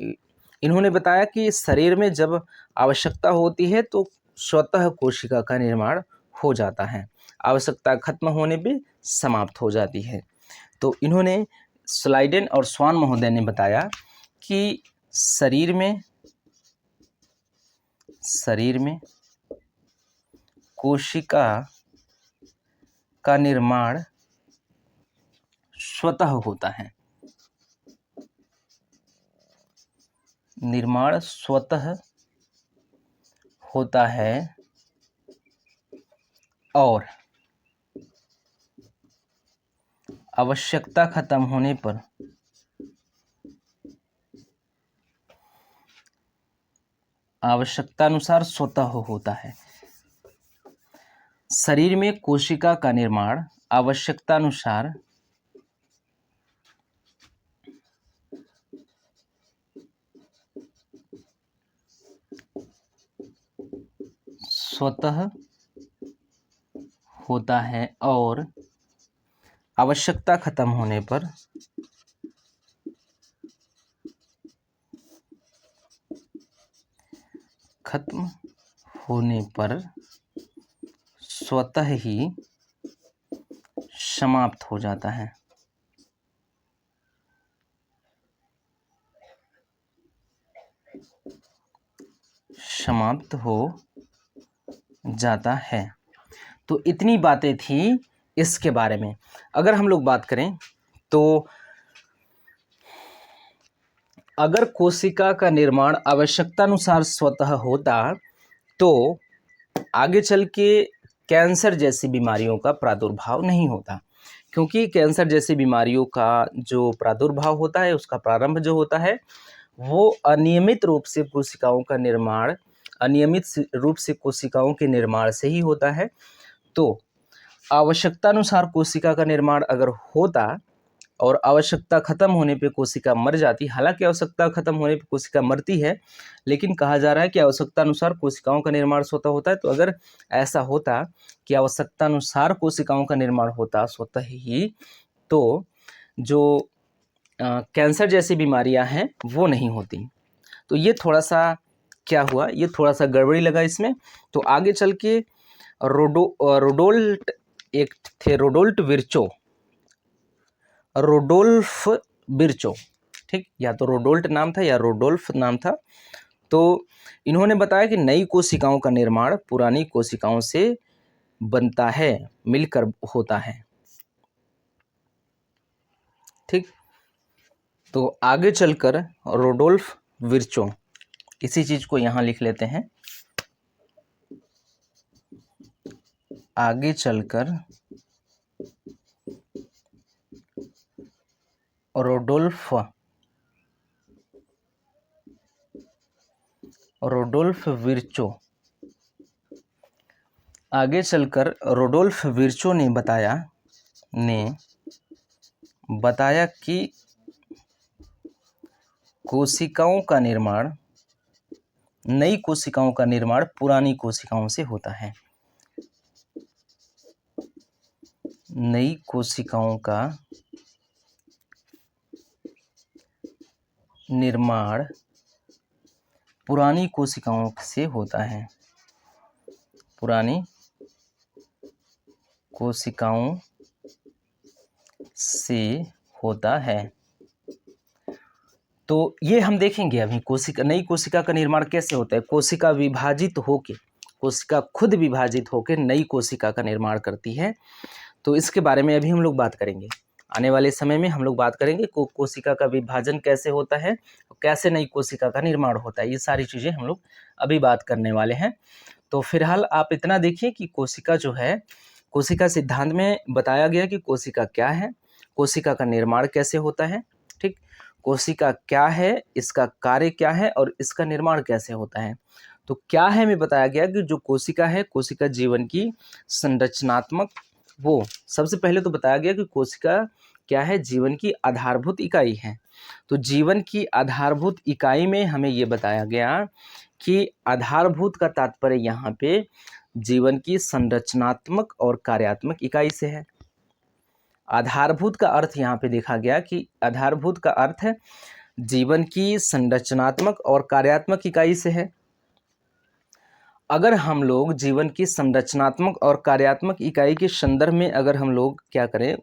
इन्होंने बताया कि शरीर में जब आवश्यकता होती है तो स्वतः कोशिका का निर्माण हो जाता है, आवश्यकता खत्म होने पे समाप्त हो जाती है। तो इन्होंने स्लाइडेन और स्वान महोदय ने बताया कि शरीर में कोशिका का निर्माण स्वतः होता है। निर्माण स्वतः होता है और आवश्यकता खत्म होने पर आवश्यकतानुसार स्वतः होता है। शरीर में कोशिका का निर्माण आवश्यकतानुसार स्वतः होता है और आवश्यकता खत्म होने पर स्वतः ही समाप्त हो जाता है। समाप्त हो जाता है। तो इतनी बातें थी इसके बारे में। अगर हम लोग बात करें तो अगर कोशिका का निर्माण आवश्यकतानुसार स्वतः होता तो आगे चल के कैंसर जैसी बीमारियों का प्रादुर्भाव नहीं होता, क्योंकि कैंसर जैसी बीमारियों का जो प्रादुर्भाव होता है, उसका प्रारंभ जो होता है वो अनियमित रूप से कोशिकाओं के निर्माण से ही होता है। तो आवश्यकतानुसार कोशिका का निर्माण अगर होता और आवश्यकता खत्म होने पे कोशिका मर जाती, हालांकि आवश्यकता खत्म होने पे कोशिका मरती है, लेकिन कहा जा रहा है कि आवश्यकता अनुसार कोशिकाओं का निर्माण स्वतः होता है। तो अगर ऐसा होता कि आवश्यकता अनुसार कोशिकाओं का निर्माण होता स्वतः ही, तो जो कैंसर जैसी बीमारियां हैं वो नहीं होती। तो ये थोड़ा सा क्या हुआ, ये थोड़ा सा गड़बड़ी लगा इसमें। तो आगे चल के रोडोल्फ विर्चो, ठीक, या तो रोडोल्ट नाम था या रोडोल्फ नाम था। तो इन्होंने बताया कि नई कोशिकाओं का निर्माण पुरानी कोशिकाओं से बनता है, मिलकर होता है। ठीक, तो आगे चलकर रोडोल्फ विर्चो, इसी चीज को यहां लिख लेते हैं। आगे चलकर रोडोल्फ विर्चो ने बताया कि नई कोशिकाओं का निर्माण पुरानी कोशिकाओं से होता है। नई कोशिकाओं का निर्माण पुरानी कोशिकाओं से होता है। पुरानी कोशिकाओं से होता है। तो ये हम देखेंगे अभी नई कोशिका का निर्माण कैसे होता है। कोशिका खुद विभाजित होकर नई कोशिका का निर्माण करती है। तो इसके बारे में अभी हम लोग बात करेंगे। आने वाले समय में हम लोग बात करेंगे कोशिका का विभाजन कैसे होता है, कैसे नई कोशिका का निर्माण होता है। ये सारी चीज़ें हम लोग अभी बात करने वाले हैं। तो फिलहाल आप इतना देखिए कि कोशिका जो है, कोशिका सिद्धांत में बताया गया कि कोशिका क्या है, कोशिका का निर्माण कैसे होता है। ठीक, कोशिका क्या है, इसका कार्य क्या है और इसका निर्माण कैसे होता है। तो क्या है में बताया गया कि जो कोशिका है, कोशिका जीवन की संरचनात्मक, वो सबसे पहले तो बताया गया कि कोशिका क्या है, जीवन की आधारभूत इकाई है। तो जीवन की आधारभूत इकाई में हमें ये बताया गया कि आधारभूत का तात्पर्य यहाँ पे जीवन की संरचनात्मक और कार्यात्मक इकाई से है। आधारभूत का अर्थ यहाँ पे देखा गया कि आधारभूत का अर्थ है जीवन की संरचनात्मक और कार्यात्मक इकाई से है। अगर हम लोग जीवन की संरचनात्मक और कार्यात्मक इकाई के संदर्भ में अगर हम लोग क्या करें,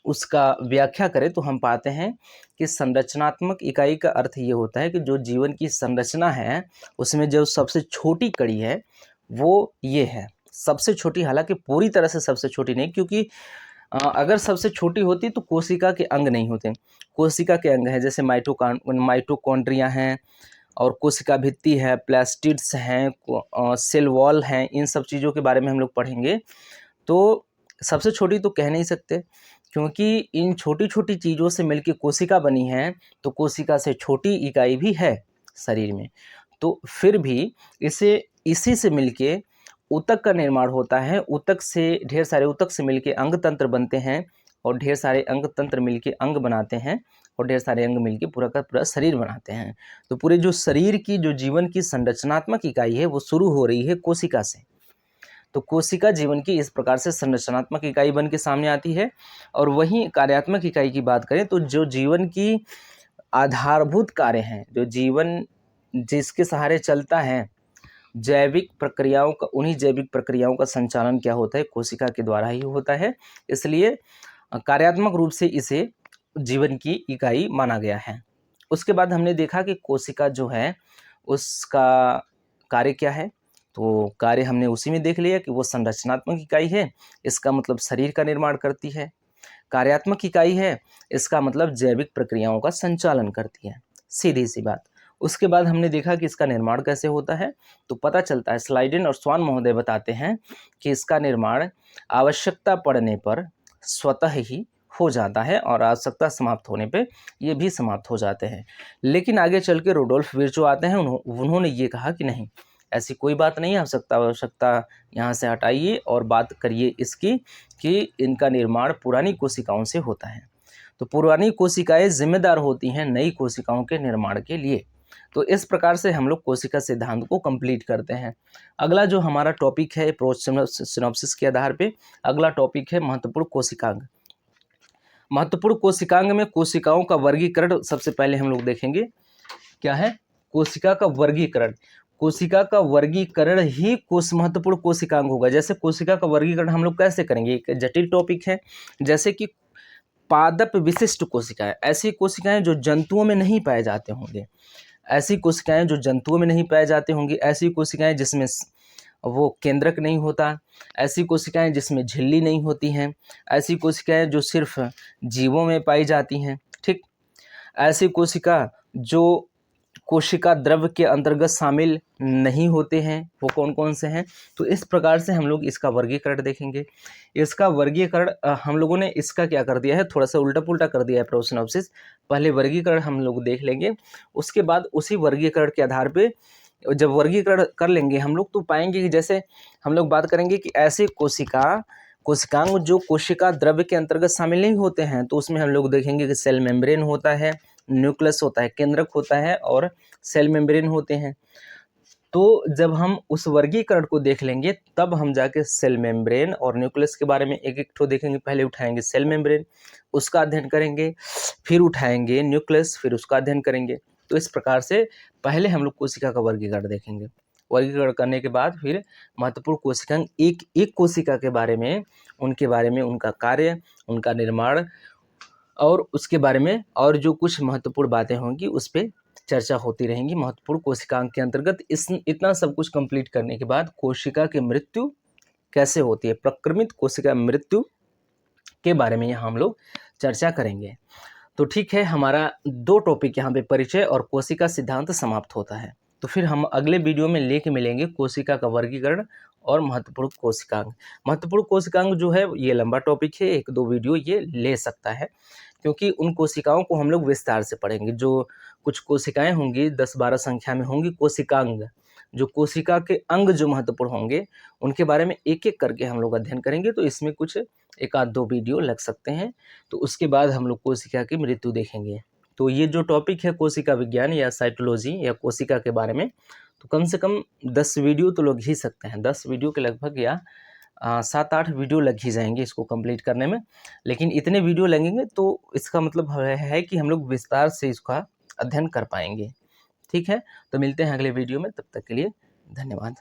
उसका व्याख्या करें, तो हम पाते हैं कि संरचनात्मक इकाई का अर्थ ये होता है कि जो जीवन की संरचना है उसमें जो सबसे छोटी कड़ी है वो ये है, सबसे छोटी, हालांकि पूरी तरह से सबसे छोटी नहीं, क्योंकि अगर सबसे छोटी होती तो कोशिका के अंग नहीं होते। कोशिका के अंग हैं जैसे माइटोकॉन्ड्रिया हैं और कोशिका भित्ति है, प्लास्टिड्स हैं, सेल वॉल हैं, इन सब चीज़ों के बारे में हम लोग पढ़ेंगे। तो सबसे छोटी तो कह नहीं सकते, क्योंकि इन छोटी छोटी चीज़ों से मिलकर कोशिका बनी है, तो कोशिका से छोटी इकाई भी है शरीर में, तो फिर भी इसी से मिलके ऊतक का निर्माण होता है। ऊतक से ढेर सारे ऊतक से मिलके अंग तंत्र बनते हैं और ढेर सारे अंग तंत्र मिलके अंग बनाते हैं और ढेर सारे अंग मिलके पूरा का पूरा शरीर बनाते हैं। तो पूरे जो शरीर की जो जीवन की संरचनात्मक इकाई है वो शुरू हो रही है कोशिका से। तो कोशिका जीवन की इस प्रकार से संरचनात्मक इकाई बन के सामने आती है। और वहीं कार्यात्मक इकाई की बात करें तो जो जीवन की आधारभूत कार्य हैं, जो जीवन जिसके सहारे चलता है, जैविक प्रक्रियाओं का, उन्हीं जैविक प्रक्रियाओं का संचालन क्या होता है, कोशिका के द्वारा ही होता है। इसलिए कार्यात्मक रूप से इसे जीवन की इकाई माना गया है। उसके बाद हमने देखा कि कोशिका जो है उसका कार्य क्या है, तो कार्य हमने उसी में देख लिया कि वो संरचनात्मक इकाई है, इसका मतलब शरीर का निर्माण करती है। कार्यात्मक इकाई है, इसका मतलब जैविक प्रक्रियाओं का संचालन करती है, सीधी सी बात। उसके बाद हमने देखा कि इसका निर्माण कैसे होता है, तो पता चलता है, स्लाइडेन और स्वान महोदय बताते हैं कि इसका निर्माण आवश्यकता पड़ने पर स्वतः ही हो जाता है और आवश्यकता समाप्त होने पे ये भी समाप्त हो जाते हैं। लेकिन आगे चल के रुडोल्फ विर्चो आते हैं, उन्होंने ये कहा कि नहीं, ऐसी कोई बात नहीं है, आवश्यकता यहाँ से हटाइए और बात करिए इसकी कि इनका निर्माण पुरानी कोशिकाओं से होता है। तो पुरानी कोशिकाएं जिम्मेदार होती हैं नई कोशिकाओं के निर्माण के लिए। तो इस प्रकार से हम लोग कोशिका सिद्धांत को कंप्लीट करते हैं। अगला जो हमारा टॉपिक है अप्रोच सिनॉप्सिस के आधार पे, अगला टॉपिक है महत्वपूर्ण कोशिकांग। महत्वपूर्ण कोशिकांग में कोशिकाओं का वर्गीकरण सबसे पहले हम लोग देखेंगे। क्या है? कोशिका का वर्गीकरण। कोशिका का वर्गीकरण ही महत्वपूर्ण कोशिकांग होगा। जैसे कोशिका का वर्गीकरण हम लोग कैसे करेंगे, एक जटिल टॉपिक है। जैसे कि पादप विशिष्ट कोशिकाएं, ऐसी कोशिकाएं जो जंतुओं में नहीं पाए जाते होंगे, ऐसी कोशिकाएं जो जंतुओं में नहीं पाए जाते होंगे, ऐसी कोशिकाएं जिसमें वो केंद्रक नहीं होता, ऐसी कोशिकाएं जिसमें झिल्ली नहीं होती हैं, ऐसी कोशिकाएं जो सिर्फ जीवों में पाई जाती हैं। ठीक, ऐसी कोशिका जो कोशिका द्रव्य के अंतर्गत शामिल नहीं होते हैं, वो कौन कौन से हैं। तो इस प्रकार से हम लोग इसका वर्गीकरण देखेंगे। इसका वर्गीकरण हम लोगों ने इसका क्या कर दिया है, थोड़ा सा उल्टा पुल्टा कर दिया है प्रोसिनॉप्सिस। पहले वर्गीकरण हम लोग देख लेंगे, उसके बाद उसी वर्गीकरण के आधार पे जब वर्गीकरण कर लेंगे हम लोग, तो पाएंगे कि जैसे हम लोग बात करेंगे कि ऐसे कोशिकांग जो कोशिका द्रव्य के अंतर्गत शामिल नहीं होते हैं, तो उसमें हम लोग देखेंगे कि सेल मेम्ब्रेन होता है, न्यूक्लियस होता है, केंद्रक होता है और सेल मेम्ब्रेन होते हैं। तो जब हम उस वर्गीकरण को देख लेंगे तब हम जाके सेल मेम्ब्रेन और न्यूक्लियस के बारे में एक एक ठो देखेंगे। पहले उठाएंगे सेल मेम्ब्रेन, उसका अध्ययन करेंगे, फिर उठाएंगे न्यूक्लियस, फिर उसका अध्ययन करेंगे। तो इस प्रकार से पहले हम लोग कोशिका का वर्गीकरण देखेंगे। वर्गीकरण करने के बाद फिर महत्वपूर्ण कोशिकांग एक एक कोशिका के बारे में, उनके बारे में, उनका कार्य, उनका निर्माण और उसके बारे में और जो कुछ महत्वपूर्ण बातें होंगी उस पर चर्चा होती रहेंगी महत्वपूर्ण कोशिकांग के अंतर्गत। इतना सब कुछ कंप्लीट करने के बाद कोशिका की मृत्यु कैसे होती है, प्रक्रमित कोशिका मृत्यु के बारे में यहाँ हम लोग चर्चा करेंगे। तो ठीक है, हमारा 2 टॉपिक यहाँ पे परिचय और कोशिका सिद्धांत समाप्त होता है। तो फिर हम अगले वीडियो में लेके मिलेंगे कोशिका का वर्गीकरण और महत्वपूर्ण कोशिकांग। महत्वपूर्ण कोशिकांग जो है ये लंबा टॉपिक है, 1-2 वीडियो ये ले सकता है, क्योंकि उन कोशिकाओं को हम लोग विस्तार से पढ़ेंगे। जो कुछ कोशिकाएं होंगी 10-12 संख्या में होंगी कोशिकांग, जो कोशिका के अंग जो महत्वपूर्ण होंगे उनके बारे में एक एक करके हम लोग अध्ययन करेंगे। तो इसमें कुछ 1-2 वीडियो लग सकते हैं। तो उसके बाद हम लोग कोशिका की मृत्यु देखेंगे। तो ये जो टॉपिक है कोशिका विज्ञान या साइटोलॉजी या कोशिका के बारे में, तो कम से कम 10 वीडियो तो लग ही सकते हैं, 10 वीडियो के लगभग या 7-8 वीडियो लग ही जाएंगे इसको कंप्लीट करने में। लेकिन इतने वीडियो लगेंगे तो इसका मतलब है कि हम लोग विस्तार से इसका अध्ययन कर पाएंगे। ठीक है, तो मिलते हैं अगले वीडियो में, तब तक के लिए धन्यवाद।